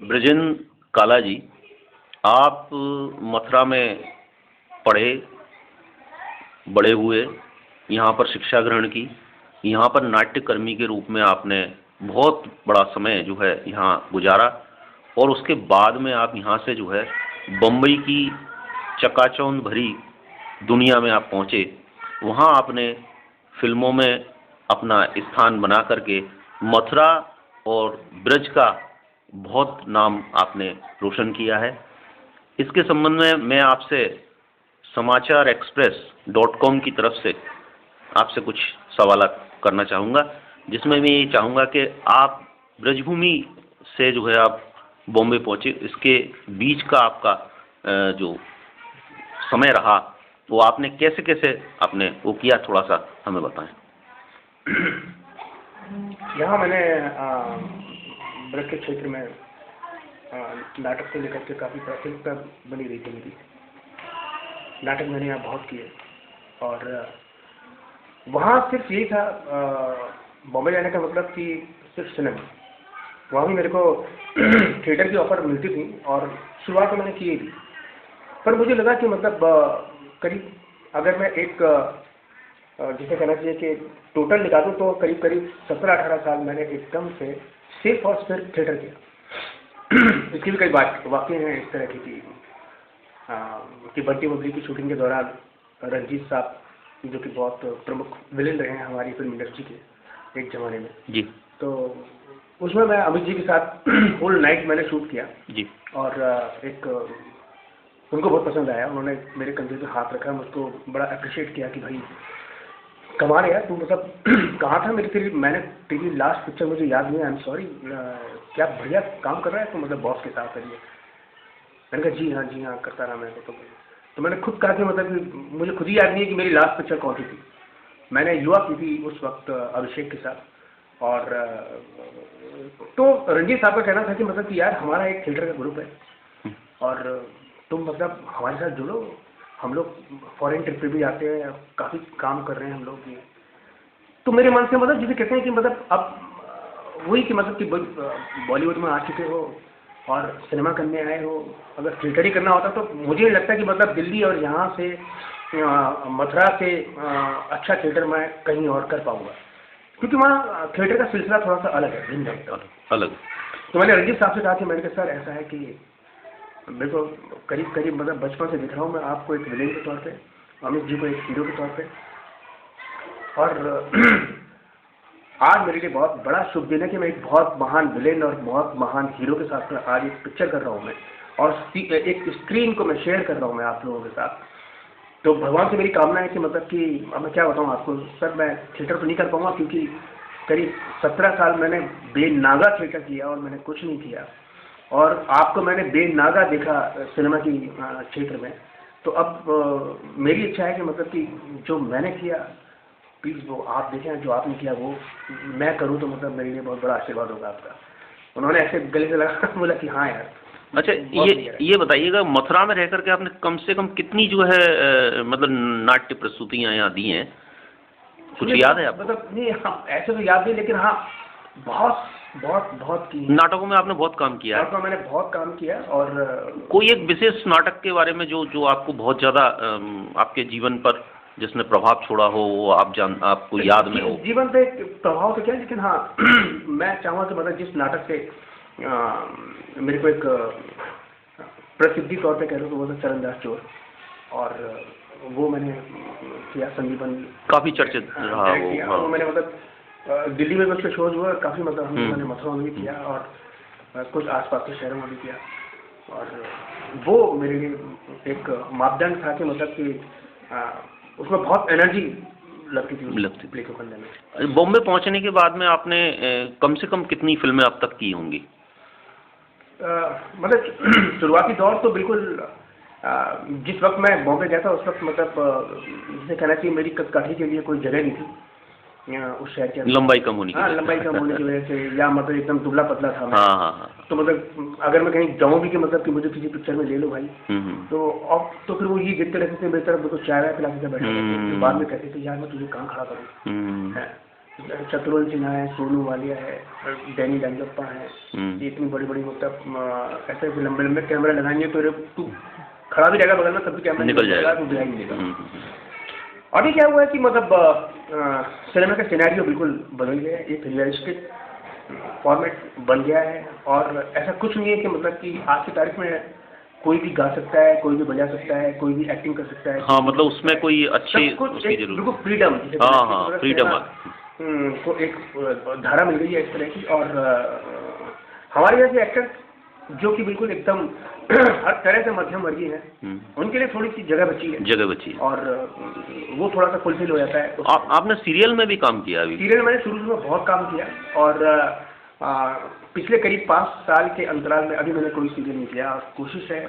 ब्रजेन काला जी, आप मथुरा में पढ़े, बड़े हुए, यहाँ पर शिक्षा ग्रहण की, यहाँ पर नाट्यकर्मी के रूप में आपने बहुत बड़ा समय जो है यहाँ गुजारा और उसके बाद में आप यहाँ से जो है बम्बई की चकाचौंध भरी दुनिया में आप पहुँचे। वहाँ आपने फिल्मों में अपना स्थान बना करके मथुरा और ब्रज का बहुत नाम आपने रोशन किया है। इसके संबंध में मैं आपसे समाचार एक्सप्रेस.com की तरफ से आपसे कुछ सवाल करना चाहूँगा, जिसमें मैं ये चाहूँगा कि आप ब्रजभूमि से जो है आप बॉम्बे पहुँचे, इसके बीच का आपका जो समय रहा वो आपने कैसे कैसे आपने वो किया, थोड़ा सा हमें बताएं। यहाँ मैंने ब्रज के क्षेत्र में नाटक को लेकर के काफ़ी प्राथमिकता बनी रही थी मेरी। नाटक मैंने यहाँ बहुत किए और वहाँ सिर्फ यही था, बॉम्बे जाने का मतलब कि सिर्फ सिनेमा। वहाँ भी मेरे को थिएटर की ऑफर मिलती थी और शुरुआत तो मैंने की थी, पर मुझे लगा कि मतलब करीब अगर मैं एक जिसे कहना चाहिए कि टोटल निकालूँ तो करीब करीब 17-18 साल मैंने एकदम से सिर्फ और सिर्फ थिएटर किया। इसकी भी कई वाक़ई हैं इस तरह की कि बंटी बबली की शूटिंग के दौरान रंजीत साहब जो कि बहुत प्रमुख विलेन रहे हैं हमारी फिल्म इंडस्ट्री के एक ज़माने में जी, तो उसमें मैं अमित जी के साथ फुल नाइट मैंने शूट किया जी। और एक उनको बहुत पसंद आया, उन्होंने मेरे कंधे पे हाथ रखा, मुझको बड़ा अप्रिशिएट किया कि भाई कमाल है यार, तू मतलब कहाँ था मैंने तेरी लास्ट पिक्चर मुझे याद नहीं है, आई एम सॉरी, क्या बढ़िया काम कर रहा है तो मतलब बॉस के साथ करिए। मैंने कहा जी हाँ करता रहा मैं तो मैंने खुद कहा कि मतलब मुझे खुद ही याद नहीं है कि मेरी लास्ट पिक्चर कौन सी थी। मैंने युवा की थी उस वक्त अभिषेक के साथ। और तो रंजीत साहब का कहना था कि मतलब कि यार हमारा एक थिएटर का ग्रुप है और तुम मतलब हमारे साथ जुड़ो, हम लोग फॉरेन ट्रिप पे भी जाते हैं, काफ़ी काम कर रहे हैं हम लोग ये। तो मेरे मन से मतलब जिसे कहते हैं कि मतलब अब वही कि मतलब कि बॉलीवुड में आ चुके हो और सिनेमा करने आए हो, अगर थिएटर ही करना होता तो मुझे नहीं लगता कि मतलब दिल्ली और यहाँ से मथुरा से अच्छा थिएटर मैं कहीं और कर पाऊँगा, क्योंकि वहाँ थिएटर का सिलसिला थोड़ा सा अलग है, भिन्न है, अलग। तो मैंने रंजीत साहब से कहा कि मैंने कहा सर ऐसा है कि मेरे को करीब मतलब बचपन से दिख रहा हूँ मैं आपको एक विलेन के तौर पे, अमित जी को एक हीरो के तौर पे, और आज मेरे लिए बहुत बड़ा शुभ दिन है कि मैं एक बहुत महान विलेन और बहुत महान हीरो के साथ आज एक पिक्चर कर रहा हूँ मैं, और एक स्क्रीन को मैं शेयर कर रहा हूँ मैं आप लोगों के साथ। तो भगवान से मेरी कामना है कि मतलब कि अब मैं क्या बताऊँ आपको सर, मैं थिएटर तो नहीं कर पाऊँगा क्योंकि करीब 17 साल मैंने बेनागा थिएटर किया और मैंने कुछ नहीं किया, और आपको मैंने बेनागा देखा सिनेमा की क्षेत्र में। तो अब मेरी इच्छा है कि मतलब कि जो मैंने किया प्लीज़ वो आप देखें, जो आपने किया वो मैं करूं तो मतलब मेरे लिए बहुत बड़ा आशीर्वाद होगा आपका। उन्होंने ऐसे गले से लगा बोला कि हाँ यार। अच्छा ये बताइएगा, मथुरा में रह करके आपने कम से कम कितनी जो है मतलब नाट्य प्रस्तुतियाँ यहाँ दी हैं, कुछ याद है आपको? मतलब नहीं, हाँ ऐसे तो याद नहीं, लेकिन हाँ बहुत की। नाटकों में आपने बहुत काम किया है? नाटकों में मैंने बहुत काम किया। और कोई एक विशेष नाटक के बारे में जो आपको बहुत ज़्यादा आपके जीवन पर जिसने प्रभाव छोड़ा हो, वो आपको याद में हो? जीवन पे प्रभाव तो क्या, लेकिन हाँ मैं चाहूँगा कि मतलब जिस नाटक से मेरे को एक प्रसिद्धि तौर पे कह लो तो वो था चरणदास चोर, और वो मैंने किया, संदीपन काफ़ी चर्चित रहा वो। हाँ। वो मैंने मतलब दिल्ली में उसके शोज हुआ काफ़ी, मतलब मैंने मथुरा में भी किया और कुछ आसपास के शहरों में भी किया, और वो मेरे लिए एक मापदंड था कि मतलब कि उसमें बहुत एनर्जी लगती थी प्ले को करने में। बॉम्बे पहुंचने के बाद में आपने कम से कम कितनी फिल्में अब तक की होंगी? मतलब शुरुआती दौर तो बिल्कुल जिस वक्त मैं बॉम्बे गया था उस वक्त मतलब जिसे कहना चाहिए मेरी कथी के लिए कोई जगह नहीं थी उस शहर के। लंबाई कम होने की लंबाई कम होने की वजह से, या मतलब एकदम दुबला पतला था मैं। हाँ। तो मतलब अगर मैं कहीं जाऊँ भी कि मतलब कि मुझे किसी पिक्चर में ले लो भाई, तो अब तो फिर वो ये देखते रहते थे मेरी तरफ, मुझको चाय वाय पिला के बैठा, तो बाद में कहते थे यार मैं तुझे कहाँ खड़ा करूँ है। शत्रुघ्न सिन्हा है, सोनू वालिया है, डैनी डंगप्पा है। ये इतनी बड़ी बड़ी मतलब ऐसे लंबे लंबे कैमरा लगाएंगे तो तू खड़ा भी रहेगा बगल में तब भी कैमरा निकल जाएगा, तो दिखाई नहीं देगा। अभी क्या हुआ है कि मतलब सिनेमा का सिनेरियो बिल्कुल बदल गया है, एक रियलिस्टिक फॉर्मेट बन गया है और ऐसा कुछ नहीं है कि मतलब कि आज की तारीख में कोई भी गा सकता है, कोई भी बजा सकता है, कोई भी एक्टिंग कर सकता है। हाँ, मतलब उसमें कोई अच्छी उसकी बिल्कुल फ्रीडम, हाँ फ्रीडम को एक धारा मिल गई है इस तरह की। और हमारे जैसे एक्टर जो कि बिल्कुल एकदम हर तरह से मध्यम वर्गीय है, उनके लिए थोड़ी सी जगह बची है और वो थोड़ा सा फुलफिल हो जाता है। आपने सीरियल में भी काम किया? अभी सीरियल मैंने शुरू में बहुत काम किया और पिछले करीब 5 साल के अंतराल में अभी मैंने कोई सीरियल नहीं किया। और कोशिश है,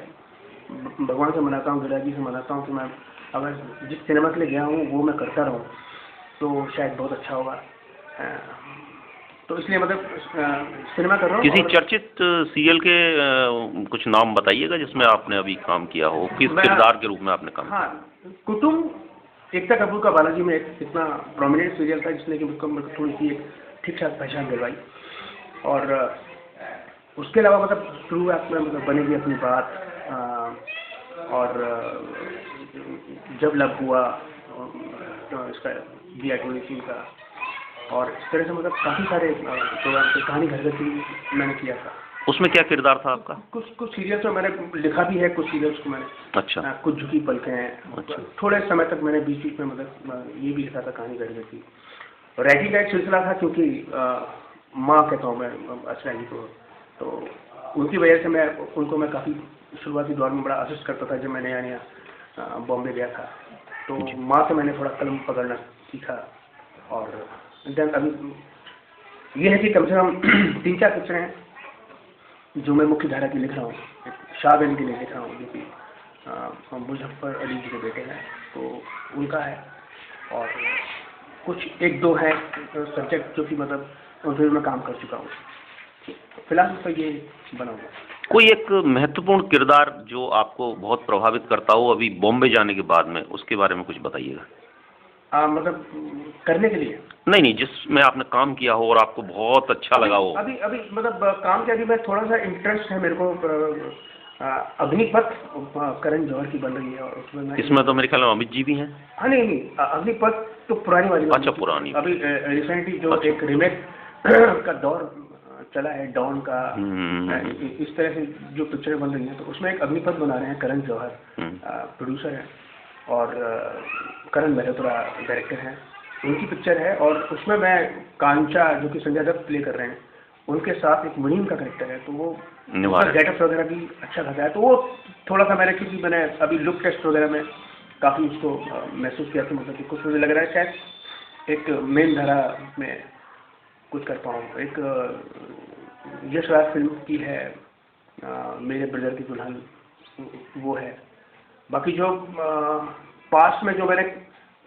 भगवान से मनाता हूँ, गिरिराज जी से मनाता हूँ कि मैं अगर जिस सिनेमा के लिए गया हूँ वो मैं करता रहूँ तो शायद बहुत अच्छा होगा। तो इसलिए मतलब सिनेमा कर रहा हूँ। किसी चर्चित सीरियल के कुछ नाम बताइएगा जिसमें आपने अभी काम किया हो, किस किरदार के रूप में आपने काम किया? कुटुंब एकता कपूर का बालाजी में एक इतना प्रोमिनेंट सीरियल था जिसने कि मुझको थोड़ी सी एक ठीक ठाक पहचान दिलवाई। और उसके अलावा मतलब शुरुआत में मतलब बनेगी अपनी बात, और जब लब हुआ तो इसका दिया टोनी का, और इस तरह से मतलब काफ़ी सारे प्रोग्राम थे। कहानी घर घर की मैंने किया था। उसमें क्या किरदार था आपका? कुछ सीरियल्स में मैंने लिखा भी है, कुछ सीरियल्स को मैंने अच्छा कुछ झुकी पलकें हैं। अच्छा। थोड़े समय तक मैंने बीच बीच में मतलब ये भी लिखा था कहानी घर घर की। राइटिंग का एक सिलसिला था क्योंकि माँ कहता हूँ मैं अच्छा जी को, तो उनकी वजह से उनको मैं काफ़ी शुरुआती दौर में बड़ा असिस्ट करता था। जब मैं नया बॉम्बे गया था तो माँ से मैंने थोड़ा कलम पकड़ना सीखा। और देन अभी ये है कि कम से कम 3-4 पिक्चरें हैं जो मैं मुख्य धारा की लिख रहा हूँ। शाह के लिए लिख रहा हूँ जो कि मुजफ्फर अली जी के बेटे हैं तो उनका है, और कुछ 1-2 हैं सब्जेक्ट जो कि मतलब उन मैं काम कर चुका हूँ। फिलहाल तो ये बना हुआ। कोई एक महत्वपूर्ण किरदार जो आपको बहुत प्रभावित करता हो अभी बॉम्बे जाने के बाद में, उसके बारे में कुछ बताइएगा। मतलब करने के लिए? नहीं, जिसमें आपने काम किया हो और आपको बहुत अच्छा लगा हो। अभी मतलब काम के अभी मैं थोड़ा सा इंटरेस्ट है मेरे को। अग्निपथ करण जौहर की बन रही है और उसमें इसमें तो मेरे ख्याल में अमित जी भी हैं। हाँ नहीं, अग्निपथ तो पुरानी वाली। अच्छा, पुरानी। अभी रिसेंटली जो एक रीमेक का दौर चला है डॉन का, इस तरह से जो पिक्चरें बन रही हैं तो उसमें एक अग्निपथ बना रहे हैं करण जौहर प्रोड्यूसर है और करण मेहरोत्रा डायरेक्टर हैं। उनकी पिक्चर है और उसमें मैं कांचा जो कि संजय दत्त प्ले कर रहे हैं उनके साथ एक मुनीम का कैरेक्टर है, तो वो गेटअप वगैरह भी अच्छा खासा है। तो वो थोड़ा सा क्योंकि मैंने अभी लुक टेस्ट वगैरह में काफ़ी उसको महसूस किया कि मतलब कि कुछ मुझे लग रहा है शायद एक मेन धारा में कुछ कर पाऊँ। एक यशराज फिल्म की है मेरे ब्रदर की दुल्हन, वो है। बाकी जो पास्ट में जो मैंने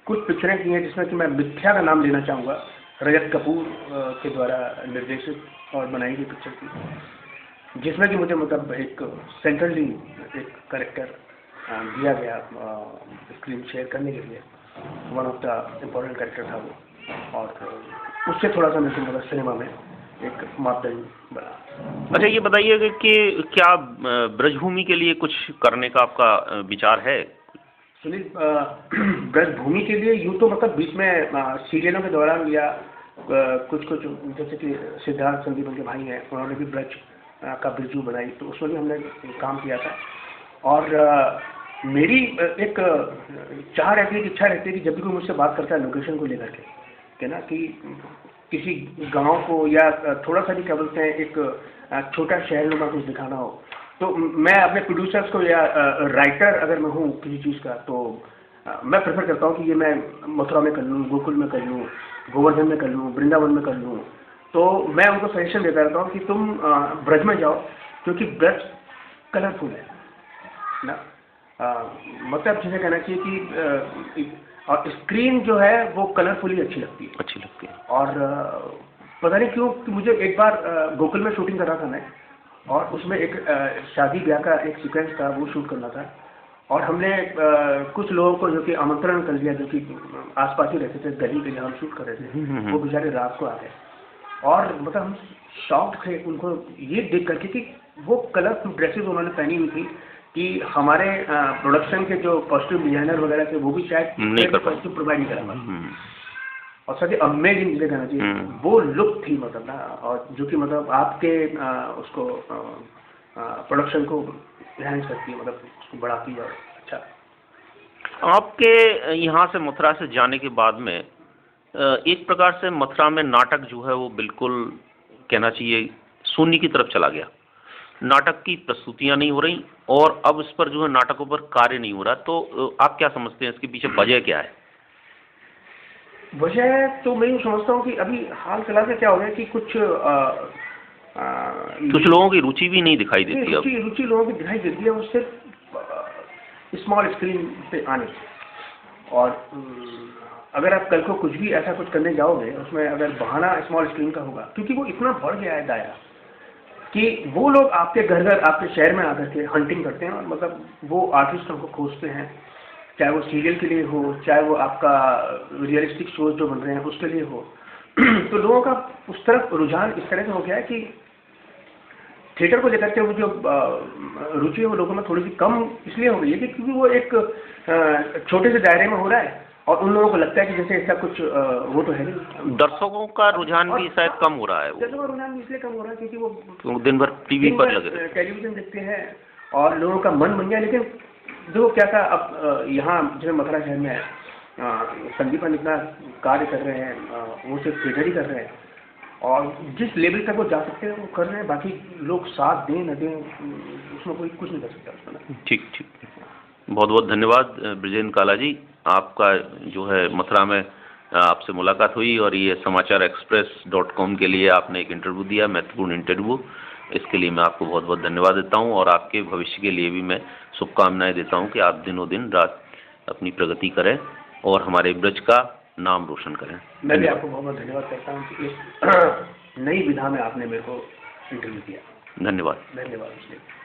कुछ पिक्चरें की हैं जिसमें कि मैं मिथ्या का नाम लेना चाहूँगा, रजत कपूर के द्वारा निर्देशित और बनाई गई पिक्चर की, जिसमें कि मुझे मतलब एक सेंट्रली एक कैरेक्टर दिया गया स्क्रीन शेयर करने के लिए। One of the important character था वो, और उससे थोड़ा सा मेरे मतलब सिनेमा में एक मापदंड बना। अच्छा, ये बताइएगा कि क्या ब्रजभूमि के लिए कुछ करने का आपका विचार है? सुनील, ब्रजभूमि के लिए यूँ तो मतलब बीच में सीरियलों के दौरान या कुछ जैसे कि सिद्धार्थ संदीप उनके भाई हैं, उन्होंने भी ब्रज का बिरजू बनाई, तो उसमें भी हमने काम किया था। और मेरी एक चाह रहती है, इच्छा रहती है कि जब भी कोई मुझसे बात करता है लोकेशन को लेकर के ना, कि किसी गांव को या थोड़ा सा भी क्या बोलते हैं एक छोटा शहर नुमा कुछ दिखाना हो, तो मैं अपने प्रोड्यूसर्स को या राइटर अगर मैं हूँ किसी चीज़ का, तो मैं प्रेफर करता हूँ कि ये मैं मथुरा में कर लूँ, गोकुल में कर लूँ, गोवर्धन में कर लूँ, वृंदावन में कर लूँ। तो मैं उनको सजेशन देता रहता हूँ कि तुम ब्रज में जाओ, क्योंकि ब्रज कलरफुल है ना। मतलब जिसे कहना चाहिए कि और स्क्रीन जो है वो कलरफुली अच्छी लगती है। और पता नहीं क्यों कि मुझे एक बार गोकुल में शूटिंग कर रहा था मैं, और उसमें एक शादी ब्याह का एक सीक्वेंस था, वो शूट करना था। और हमने कुछ लोगों को जो कि आमंत्रण कर दिया, जो कि आसपास ही रहते थे, गली के जहाँ हम शूट कर रहे थे, वो बेचारे रात को आ गए। और मतलब हम शॉक थे उनको ये देख करके कि वो कलरफुल ड्रेसेस उन्होंने पहनी हुई थी कि हमारे प्रोडक्शन के जो कॉस्ट्यूम डिजाइनर वगैरह थे वो भी शायद कॉस्ट्यूम प्रोवाइड नहीं करा पाए। और सर अमेजिंग जिसे कहना चाहिए, वो लुक थी मतलब ना, और जो कि मतलब आपके उसको प्रोडक्शन को एनहांस करती है, मतलब उसको बढ़ाती है। अच्छा, आपके यहाँ से मथुरा से जाने के बाद में एक प्रकार से मथुरा में नाटक जो है वो बिल्कुल कहना चाहिए शून्य की तरफ चला गया। नाटक की प्रस्तुतियां नहीं हो रही और अब इस पर जो है नाटकों पर कार्य नहीं हो रहा, तो आप क्या समझते हैं इसके पीछे वजह क्या है? वजह तो मैं यूँ समझता हूँ कि अभी हाल फिलहाल में क्या हो गया कि कुछ लोगों की रुचि भी नहीं दिखाई देती। रुचि लोगों की दिखाई देती है, वो सिर्फ स्मॉल स्क्रीन पे आने से। और अगर आप कल को कुछ भी ऐसा कुछ करने जाओगे, उसमें अगर बहाना स्मॉल स्क्रीन का होगा, क्योंकि वो इतना बढ़ गया है दायरा कि वो लोग आपके घर घर आपके शहर में आकर के हंटिंग करते हैं, और मतलब वो आर्टिस्टों को खोजते हैं, चाहे वो सीरियल के लिए हो, चाहे वो आपका रियलिस्टिक शोज जो बन रहे हैं उसके लिए हो। तो लोगों का उस तरफ रुझान इस तरह से हो गया है कि थिएटर को लेकर के वो जो रुचि है वो लोगों में थोड़ी सी कम इसलिए हो गई है कि क्योंकि वो एक छोटे से दायरे में हो रहा है, और उन लोगों को लगता है कि जैसे इसका कुछ वो तो है नहीं। दर्शकों का रुझान भी शायद कम हो रहा है। दर्शकों का रुझान इसलिए कम हो रहा है क्योंकि वो दिन भर टीवी पर लगे, टेलीविजन देखते हैं और लोगों का मन बन गया। लेकिन जो क्या था, अब यहाँ जैसे मथुरा शहर में संदीपन इतना कार्य कर रहे हैं, वो सिर्फ थिएटर ही कर रहे हैं, और जिस लेवल तक वो जा सकते हैं वो कर रहे हैं। बाकी लोग साथ दें न दें उसमें कोई कुछ नहीं कर सकता उसमें। ठीक ठीक, बहुत बहुत धन्यवाद ब्रिजेंद्र काला जी। आपका जो है मथुरा में आपसे मुलाकात हुई और ये समाचार express.com के लिए आपने एक इंटरव्यू दिया, महत्वपूर्ण इंटरव्यू। इसके लिए मैं आपको बहुत बहुत धन्यवाद देता हूं और आपके भविष्य के लिए भी मैं शुभकामनाएं देता हूं कि आप दिनों दिन रात अपनी प्रगति करें और हमारे ब्रज का नाम रोशन करें। मैं भी आपको बहुत बहुत धन्यवाद करता हूँ कि इस नई विधा में आपने मेरे को इंटरव्यू दिया। धन्यवाद। धन्यवाद।